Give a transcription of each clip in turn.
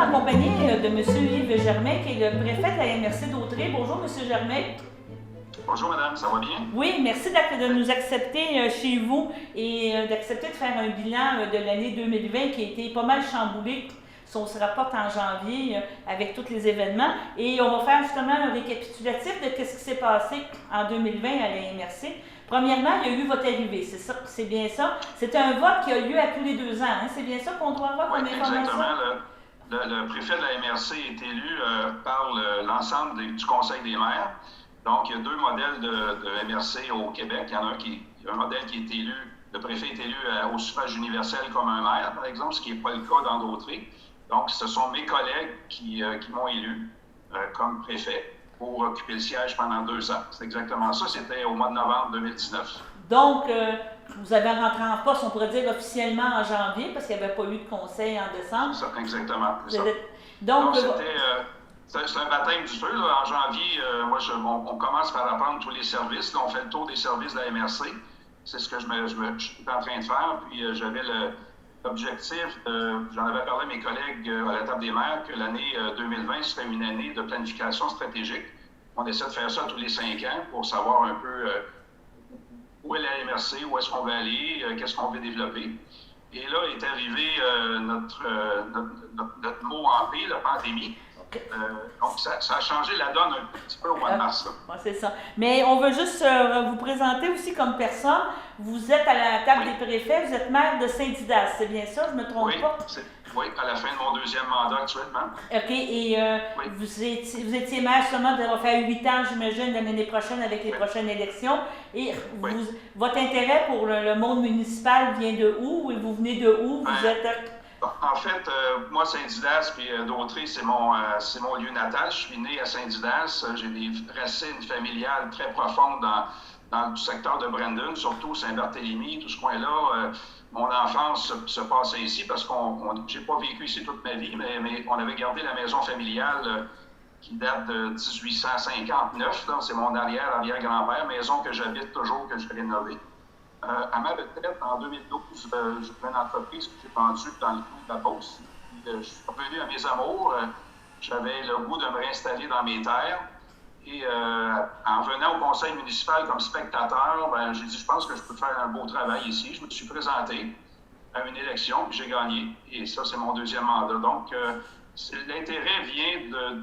en compagnie de M. Yves Germain, qui est le préfet de la MRC d'Autrey. Bonjour, M. Germain. Bonjour madame, ça va bien? Oui, merci de nous accepter chez vous et d'accepter de faire un bilan de l'année 2020 qui a été pas mal chamboulé. Si on se rapporte en janvier avec tous les événements. Et on va faire justement un récapitulatif de ce qui s'est passé en 2020 à la MRC. Premièrement, il y a eu votre arrivée, c'est bien ça. C'est un vote qui a lieu à tous les 2 ans, hein? C'est bien ça qu'on doit avoir comme information? Exactement. Le préfet de la MRC est élu par l'ensemble du Conseil des maires. Donc, il y a 2 modèles de MRC au Québec. Il y en a un modèle qui est élu, le préfet est élu au suffrage universel comme un maire, par exemple, ce qui n'est pas le cas dans d'autres. Donc, ce sont mes collègues qui m'ont élu comme préfet pour occuper le siège pendant 2 ans. C'est exactement ça. C'était au mois de novembre 2019. Donc, vous avez rentré en poste, on pourrait dire officiellement en janvier, parce qu'il n'y avait pas eu de conseil en décembre. C'est ça, exactement. C'est ça. Donc c'est un baptême du feu. Là. En janvier, on commence par apprendre tous les services. Là, on fait le tour des services de la MRC. C'est ce que je suis en train de faire. Puis j'avais l'objectif, j'en avais parlé à mes collègues à la table des maires, que l'année 2020 serait une année de planification stratégique. On essaie de faire ça tous les 5 ans pour savoir un peu où est la MRC, où est-ce qu'on veut aller, qu'est-ce qu'on veut développer. Et là est arrivé notre mot en P, la pandémie. Donc, ça a changé la donne un petit peu au mois de mars. Ouais, c'est ça. Mais on veut juste vous présenter aussi comme personne. Vous êtes à la table des préfets, vous êtes maire de Saint-Didas, c'est bien ça? Je ne me trompe pas? Oui, à la fin de mon 2e mandat actuellement. OK. Et vous étiez maire seulement, ça va faire 8 ans, j'imagine, l'année prochaine avec les prochaines élections. Et votre intérêt pour le monde municipal vient de où? Et vous venez de où? Vous êtes... En fait, moi, Saint-Didas puis d'Autrey, c'est mon lieu natal. Je suis né à Saint-Didas. J'ai des racines familiales très profondes dans le secteur de Brandon, surtout Saint-Barthélemy, tout ce coin-là. Mon enfance se passait ici parce que j'ai pas vécu ici toute ma vie, mais on avait gardé la maison familiale qui date de 1859. C'est mon arrière-grand-père, maison que j'habite toujours, que j'ai rénovée. À ma retraite, en 2012, j'ai fait une entreprise que j'ai vendue dans le coin de la Beauce. Je suis revenu à mes amours. J'avais le goût de me réinstaller dans mes terres. Et en venant au conseil municipal comme spectateur, j'ai dit, je pense que je peux faire un beau travail ici. Je me suis présenté à une élection et j'ai gagné. Et ça, c'est mon 2e mandat. Donc, l'intérêt vient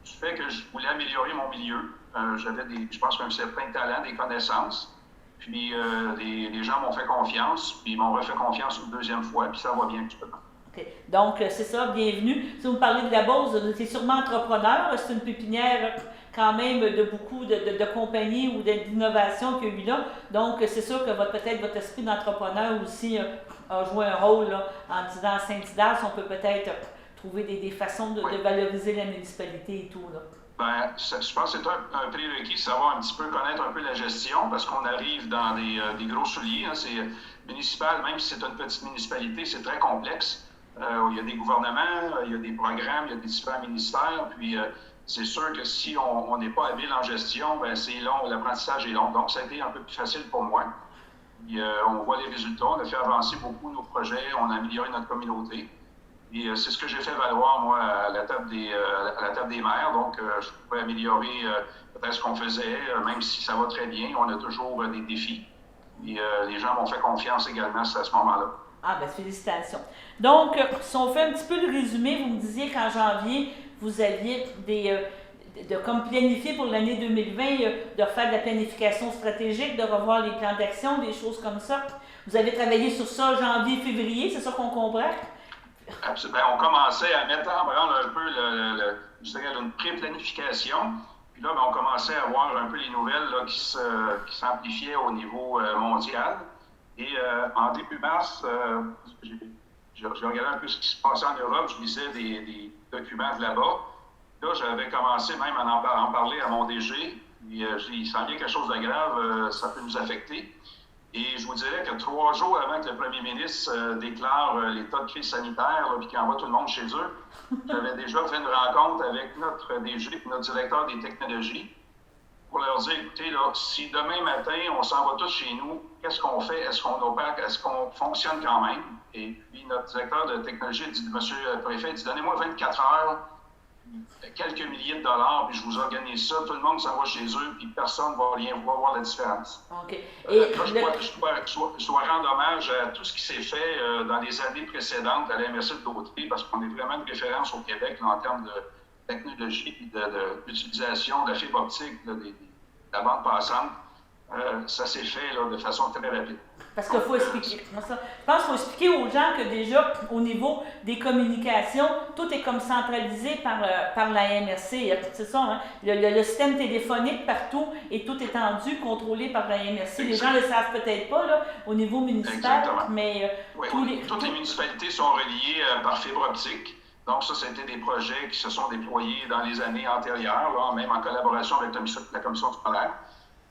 du fait que je voulais améliorer mon milieu. J'avais, je pense, un certain talent, des connaissances. Puis les gens m'ont fait confiance, puis ils m'ont refait confiance une 2e fois, puis ça va bien actuellement. OK. Donc, c'est ça, bienvenue. Si vous me parlez de la Beauce, vous êtes sûrement entrepreneur. C'est une pépinière quand même de beaucoup de compagnies ou d'innovations qu'il y a eu là. Donc, c'est sûr que peut-être votre esprit d'entrepreneur aussi a joué un rôle là, en disant à Saint-Didas, on peut peut-être trouver des façons de valoriser la municipalité et tout. Là. Je pense que c'est un prérequis de savoir un petit peu connaître un peu la gestion parce qu'on arrive dans des gros souliers. Hein. C'est municipal, même si c'est une petite municipalité, c'est très complexe. Il y a des gouvernements, il y a des programmes, il y a des différents ministères. Puis c'est sûr que si on n'est pas habile en gestion, c'est long, l'apprentissage est long. Donc ça a été un peu plus facile pour moi. Puis, on voit les résultats, on a fait avancer beaucoup nos projets, on a amélioré notre communauté. Et c'est ce que j'ai fait valoir, moi, à la table des maires. Donc, je pouvais améliorer peut-être ce qu'on faisait, même si ça va très bien. On a toujours des défis. Et les gens m'ont fait confiance également à ce moment-là. Ah, ben félicitations. Donc, si on fait un petit peu le résumé, vous me disiez qu'en janvier, vous aviez comme planifié pour l'année 2020, de refaire de la planification stratégique, de revoir les plans d'action, des choses comme ça. Vous avez travaillé sur ça janvier, février, c'est ça qu'on comprend? Absolument. On commençait à mettre en branle un peu je dirais, une pré-planification. Puis là, on commençait à voir un peu les nouvelles là, qui s'amplifiaient au niveau mondial. Et en début mars, j'ai regardé un peu ce qui se passait en Europe. Je lisais des documents de là-bas. Là, j'avais commencé même à en parler à mon DG. Puis, il s'en vient quelque chose de grave, ça peut nous affecter. Et je vous dirais que 3 jours avant que le premier ministre déclare l'état de crise sanitaire et qu'il envoie tout le monde chez eux, j'avais déjà fait une rencontre avec notre DG et notre directeur des technologies pour leur dire, écoutez, là, si demain matin, on s'en va tous chez nous, qu'est-ce qu'on fait? Est-ce qu'on opère? Est-ce qu'on fonctionne quand même? Et puis, notre directeur de technologie dit, monsieur le préfet, dit, donnez-moi 24 heures, quelques milliers de dollars, puis je vous organise ça. Tout le monde s'en va chez eux, puis personne ne va rien voir la différence. OK. Je dois rendre hommage à tout ce qui s'est fait dans les années précédentes à la MRC de Dautrier, parce qu'on est vraiment une référence au Québec là, en termes de technologie et d'utilisation de la fibre optique, de la bande passante. Ça s'est fait là, de façon très rapide. Parce qu'il faut expliquer. Je pense qu'il faut expliquer aux gens que déjà, au niveau des communications, tout est comme centralisé par la MRC. C'est ça, hein? Le système téléphonique partout est tout étendu, contrôlé par la MRC. Les gens ne le savent peut-être pas là, au niveau municipal, exactement. Mais toutes les municipalités sont reliées par fibre optique. Donc ça, c'était des projets qui se sont déployés dans les années antérieures, là, même en collaboration avec la commission scolaire,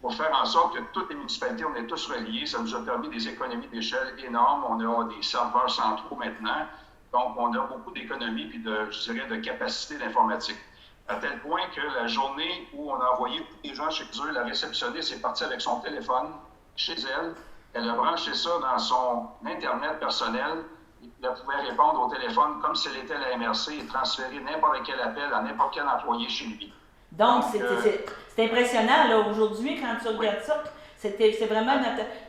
pour faire en sorte que toutes les municipalités, on est tous reliés. Ça nous a permis des économies d'échelle énormes. On a des serveurs centraux maintenant. Donc, on a beaucoup d'économies puis je dirais, de capacité d'informatique. À tel point que la journée où on a envoyé tous les gens chez eux, la réceptionniste est partie avec son téléphone chez elle. Elle a branché ça dans son Internet personnel. Elle pouvait répondre au téléphone comme si elle était la MRC et transférer n'importe quel appel à n'importe quel employé chez lui. Donc, c'est impressionnant, là, aujourd'hui, quand tu regardes ça. C'est vraiment...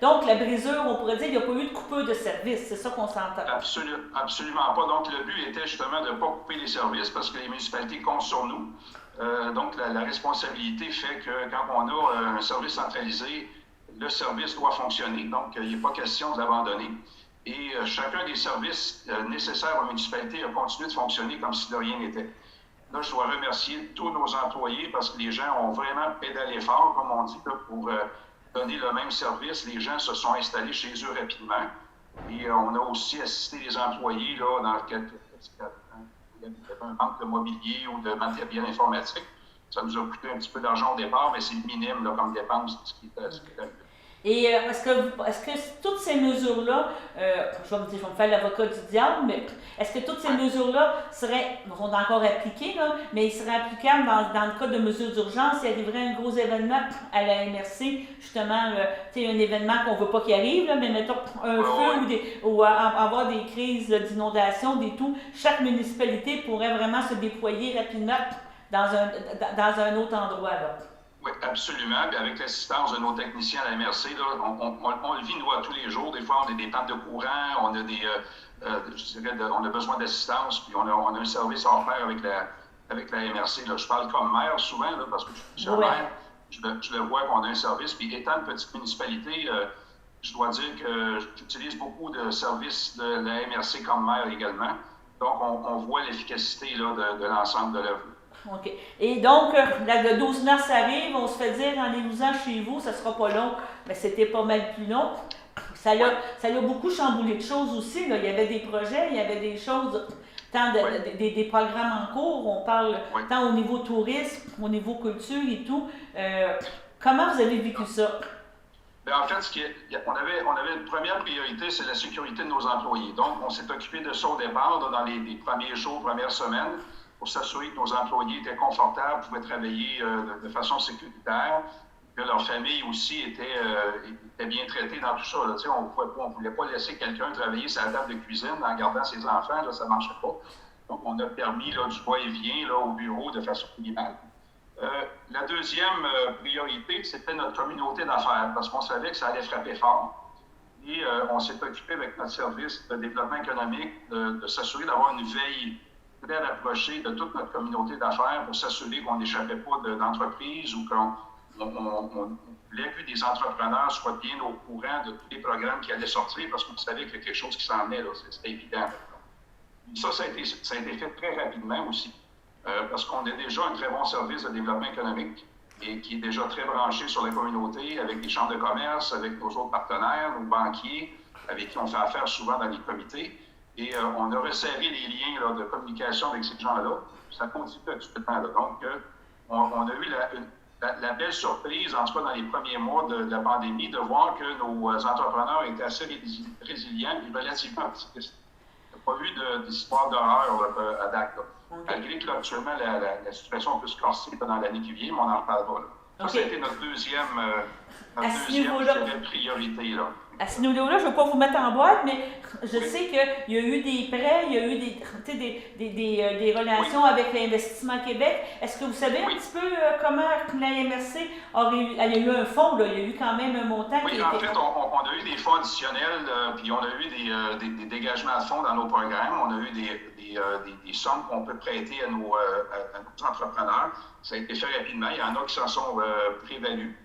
Donc, la brisure, on pourrait dire qu'il n'y a pas eu de coupure de service. C'est ça qu'on s'entend. Absolument pas. Donc, le but était justement de ne pas couper les services parce que les municipalités comptent sur nous. Donc, la responsabilité fait que quand on a un service centralisé, le service doit fonctionner. Donc, il n'est pas question de l'abandonner. Et chacun des services nécessaires aux municipalités a continué de fonctionner comme si de rien n'était. Là, je dois remercier tous nos employés parce que les gens ont vraiment pédalé fort, comme on dit, là, pour donner le même service. Les gens se sont installés chez eux rapidement. Et on a aussi assisté les employés là, dans le cas il y avait un manque de mobilier ou de matériel informatique. Ça nous a coûté un petit peu d'argent au départ, mais c'est minime là, comme dépense ce qui est arrivé. Et est-ce que toutes ces mesures-là, je vais me faire l'avocat du diable, mais est-ce que toutes ces mesures-là sont encore appliquées, là, mais ils seraient applicables dans le cas de mesures d'urgence, s'il arriverait un gros événement à la MRC, justement, un événement qu'on ne veut pas qu'il arrive, là, mais mettons un feu ou avoir des crises d'inondation, des tout, chaque municipalité pourrait vraiment se déployer rapidement dans un autre endroit, là. Oui, absolument. Puis avec l'assistance de nos techniciens à la MRC, là, on le vit, nous, à tous les jours. Des fois, on a des pannes de courant, on a on a besoin d'assistance, puis on a un service hors pair avec la MRC. Là. Je parle comme maire souvent, là, parce que je suis maire. Je le vois qu'on a un service. Puis étant une petite municipalité, je dois dire que j'utilise beaucoup de services de la MRC comme maire également. Donc, on voit l'efficacité là, de l'ensemble de l'œuvre. OK. Et donc, le 12 mars arrive, on se fait dire, rendez-vous-en chez vous, ça sera pas long, mais c'était pas mal plus long. Ça a beaucoup chamboulé de choses aussi, là. Il y avait des projets, il y avait des choses, des programmes en cours, on parle tant au niveau tourisme, au niveau culture et tout. Comment vous avez vécu ça? Bien, en fait, on avait une première priorité, c'est la sécurité de nos employés. Donc, on s'est occupé de ça au départ, là, dans les premiers jours, premières semaines, pour s'assurer que nos employés étaient confortables, pouvaient travailler de façon sécuritaire, que leur famille aussi était bien traitée dans tout ça. Là. On ne voulait pas laisser quelqu'un travailler sur la table de cuisine en gardant ses enfants, là, ça ne marchait pas. Donc, on a permis là, du va-et-vient là, au bureau de façon minimale. La deuxième priorité, c'était notre communauté d'affaires, parce qu'on savait que ça allait frapper fort. Et on s'est occupé avec notre service de développement économique de s'assurer d'avoir une veille très rapprochée de toute notre communauté d'affaires pour s'assurer qu'on n'échappait pas d'entreprise ou qu'on voulait que des entrepreneurs soient bien au courant de tous les programmes qui allaient sortir parce qu'on savait qu'il y a quelque chose qui s'en venait, c'était évident. Ça a été fait très rapidement aussi parce qu'on a déjà un très bon service de développement économique et qui est déjà très branché sur la communauté avec les chambres de commerce, avec nos autres partenaires, nos banquiers, avec qui on fait affaire souvent dans les comités. Et on a resserré les liens là, de communication avec ces gens-là. Ça continue actuellement. Donc, on a eu la belle surprise, en tout cas dans les premiers mois de la pandémie, de voir que nos entrepreneurs étaient assez résilients et relativement optimistes. Il n'y a pas eu d'histoire d'horreur à date. Okay. Malgré que là, actuellement, la situation peut se corser dans l'année qui vient, mais on n'en reparle pas. Là. Ça, ça a été notre deuxième, À ce niveau-là, priorité, là. à ce niveau-là, je ne veux pas vous mettre en boîte, mais je sais qu'il y a eu des prêts, il y a eu des relations avec l'Investissement Québec. Est-ce que vous savez un petit peu comment la MRC elle a eu un fonds, là, il y a eu quand même un montant qui Oui, en fait, on a eu des fonds additionnels, puis on a eu des dégagements de fonds dans nos programmes. On a eu des sommes qu'on peut prêter à nos entrepreneurs. Ça a été fait rapidement. Il y en a qui s'en sont prévalus.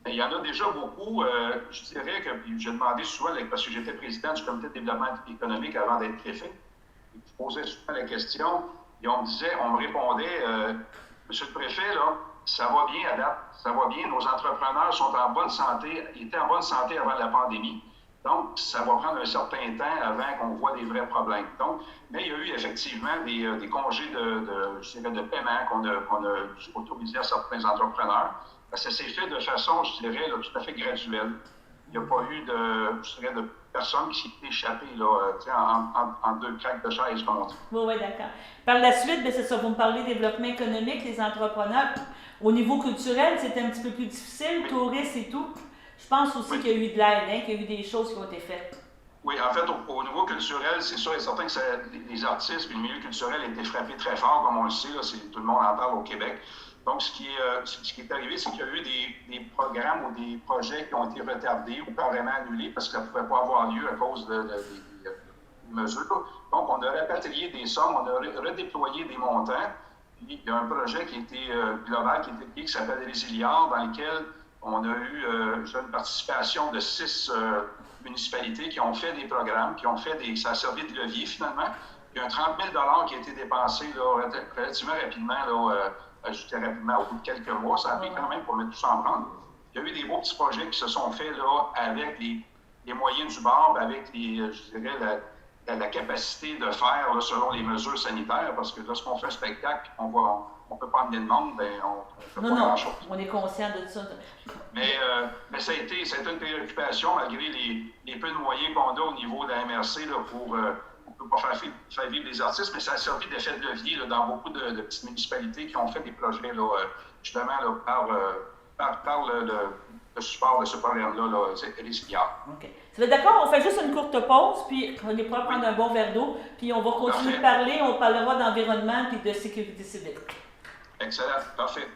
Il y en a déjà beaucoup. Je dirais que j'ai demandé souvent, parce que j'étais président du comité de développement économique avant d'être préfet. Je posais souvent la question et on me répondait, Monsieur le préfet, là, ça va bien à date, ça va bien. Nos entrepreneurs sont en bonne santé, ils étaient en bonne santé avant la pandémie. Donc, ça va prendre un certain temps avant qu'on voit des vrais problèmes. Donc, mais il y a eu effectivement des congés de paiement qu'on a autorisés à certains entrepreneurs. Parce que ça s'est fait de façon, je dirais, là, tout à fait graduelle. Il n'y a pas eu de personne qui s'est échappée en deux craques de chaise, comme on dit. Oui, d'accord. Par la suite, c'est ça, vous me parlez développement économique, les entrepreneurs. Au niveau culturel, c'était un petit peu plus difficile, tourisme et tout. Je pense aussi qu'il y a eu de l'aide, qu'il y a eu des choses qui ont été faites. Oui, en fait, au niveau culturel, c'est sûr et certain que les artistes et le milieu culturel a été frappé très fort, comme on le sait, là, tout le monde en parle au Québec. Donc, ce qui est arrivé, c'est qu'il y a eu des programmes ou des projets qui ont été retardés ou carrément annulés parce que ça ne pouvait pas avoir lieu à cause des mesures. Donc, on a rapatrié des sommes, on a redéployé des montants. Puis, il y a un projet qui était global, qui s'appelle Résiliard, dans lequel on a eu une participation de 6 municipalités qui ont fait des programmes, ça a servi de levier finalement. Il y a un 30 000 qui a été dépensé là, relativement rapidement, ajouté rapidement au bout de quelques mois. Ça a pris quand même pour mettre tout ça en branle. Il y a eu des beaux petits projets qui se sont faits là, avec les moyens du bord, avec je dirais, la capacité de faire là, selon les mesures sanitaires, parce que lorsqu'on fait un spectacle, on ne peut pas emmener le monde, on ne peut pas grand-chose. On est conscient de ça. Mais ça a été une préoccupation, malgré les peu de moyens qu'on a au niveau de la MRC là, on ne peut pas faire vivre les artistes, mais ça a servi d'effet de levier là, dans beaucoup de petites municipalités qui ont fait des projets là, justement là, par le support de ce programme-là, Résiliard. OK. Ça fait d'accord, on fait juste une courte pause, puis on est prêt à prendre un bon verre d'eau, puis on va continuer de parler, on parlera d'environnement et de sécurité civile. Excellent, parfait.